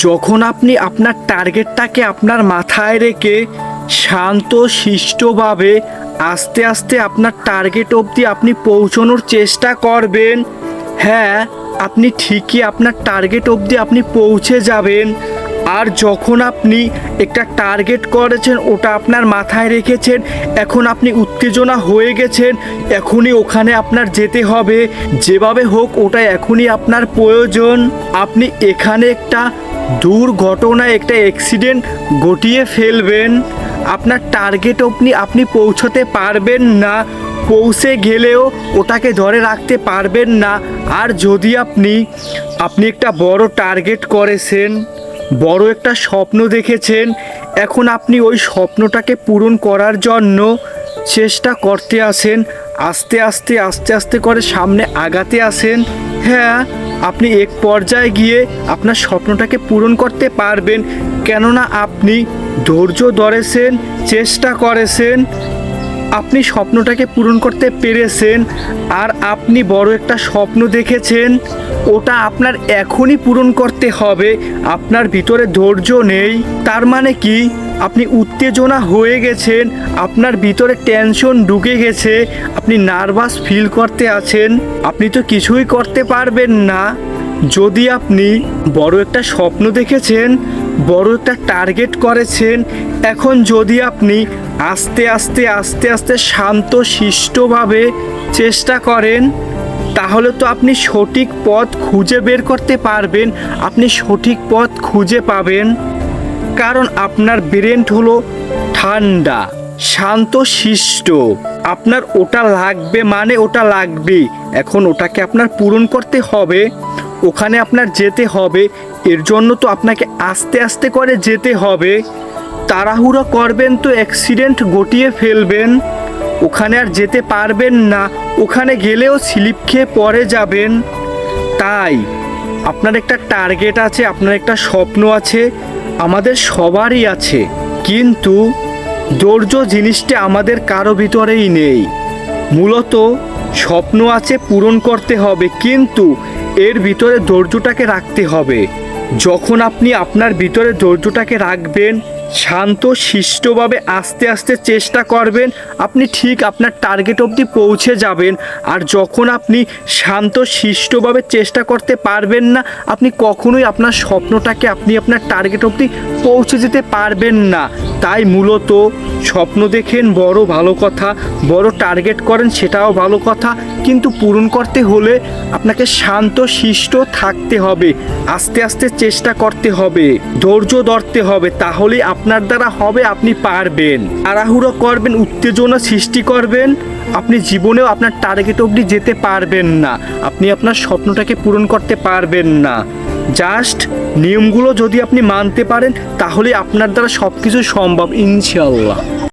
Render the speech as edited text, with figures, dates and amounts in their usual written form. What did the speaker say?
যখন আপনি আপনার টার্গেটটাকে আপনার মাথায় রেখে শান্ত শিষ্টভাবে আস্তে আস্তে আপনার টার্গেট অবধি আপনি পৌঁছানোর চেষ্টা করবেন, হ্যাঁ আপনি ঠিকই আপনার টার্গেট অবধি আপনি পৌঁছে যাবেন। আর যখন আপনি একটা টার্গেট করেছেন, ওটা আপনার মাথায় রেখেছেন, এখন আপনি উত্তেজনা হয়ে গেছেন, এখনই ওখানে আপনার যেতে হবে, যেভাবে হোক ওটা এখনই আপনার প্রয়োজন। আপনি এখানে একটা দুর্ঘটনা, একটা অ্যাক্সিডেন্ট ঘটিয়ে ফেলবেন। আপনার টার্গেট আপনি পৌঁছতে পারবেন না, পৌঁছে গেলেও ওটাকে ধরে রাখতে পারবেন না। আর যদি আপনি একটা বড় টার্গেট করেছেন, বড় একটা স্বপ্ন দেখেছেন, এখন আপনি ওই স্বপ্নটাকে পূরণ করার জন্য চেষ্টা করতে আসেন, আস্তে আস্তে আস্তে আস্তে করে সামনে আগাতে আসেন, হ্যাঁ আপনি এক পর্যায়ে গিয়ে আপনার স্বপ্নটাকে পূরণ করতে পারবেন। কেননা আপনি ধৈর্য ধরেছেন, চেষ্টা করেছেন, আপনি স্বপ্নটাকে পূরণ করতে পেরেছেন। আর আপনি বড় একটা স্বপ্ন দেখেছেন, ওটা আপনার এখনই পূরণ করতে হবে। আপনার ভিতরে ধৈর্য নেই, তার মানে কি আপনি উত্তেজনা হয়ে গেছেন, আপনার ভিতরে টেনশন ঢুকে গেছে, আপনি নার্ভাস ফিল করতে আছেন, আপনি তো কিছুই করতে পারবেন না। যদি আপনি বড় একটা স্বপ্ন দেখেছেন, বড় একটা টার্গেট করেছেন, এখন যদি আপনি আস্তে আস্তে আস্তে আস্তে শান্ত শিষ্টভাবে চেষ্টা করেন, তাহলে তো আপনি সঠিক পথ খুঁজে বের করতে পারবেন, আপনি সঠিক পথ খুঁজে পাবেন। কারণ আপনার ব্রেন হলো ঠান্ডা, শান্ত শিষ্ট, আপনার ওটা লাগবে মানে ওটা লাগবে। এখন ওটাকে আপনার পূরণ করতে হবে, ওখানে আপনার যেতে হবে, এর জন্য তো আপনাকে আস্তে আস্তে করে যেতে হবে। তাড়াহুড়ো করবেন তো অ্যাক্সিডেন্ট ঘটিয়ে ফেলবেন, ওখানে আর যেতে পারবেন না, ওখানে গেলেও স্লিপ খেয়ে পড়ে যাবেন। তাই আপনার একটা টার্গেট আছে, আপনার একটা স্বপ্ন আছে, আমাদের সবারই আছে, কিন্তু ধৈর্য জিনিসটা আমাদের কারো ভিতরেই নেই। মূলত স্বপ্ন আছে, পূরণ করতে হবে, কিন্তু এর ভিতরে ধৈর্যটাকে রাখতে হবে। যখন আপনি আপনার ভিতরে ধৈর্যটাকে রাখবেন, শান্ত শিষ্টভাবে আস্তে আস্তে চেষ্টা করবেন, আপনি ঠিক আপনার টার্গেট অবধি পৌঁছে যাবেন। আর যখন আপনি শান্ত শিষ্টভাবে চেষ্টা করতে পারবেন না, আপনি কখনোই আপনার স্বপ্নটাকে আপনার টার্গেট অবধি পৌঁছে যেতে পারবেন না। তাই মূলত স্বপ্ন দেখেন, বড় ভালো কথা, বড় টার্গেট করেন সেটাও ভালো কথা, কিন্তু পূরণ করতে হলে আপনাকে শান্ত শিষ্ট থাকতে হবে, আস্তে আস্তে চেষ্টা করতে হবে, ধৈর্য ধরতে হবে, তাহলেই আপনার দ্বারা হবে, আপনি পারবেন। তাড়াহুড়ো করবেন, উত্তেজনা সৃষ্টি করবেন, আপনি জীবনেও আপনার টার্গেট অবধি যেতে পারবেন না, আপনি আপনার স্বপ্নটাকে পূরণ করতে পারবেন না। জাস্ট নিয়মগুলো যদি আপনি মানতে পারেন, তাহলে আপনার দ্বারা সব কিছু সম্ভব ইনশাআল্লাহ।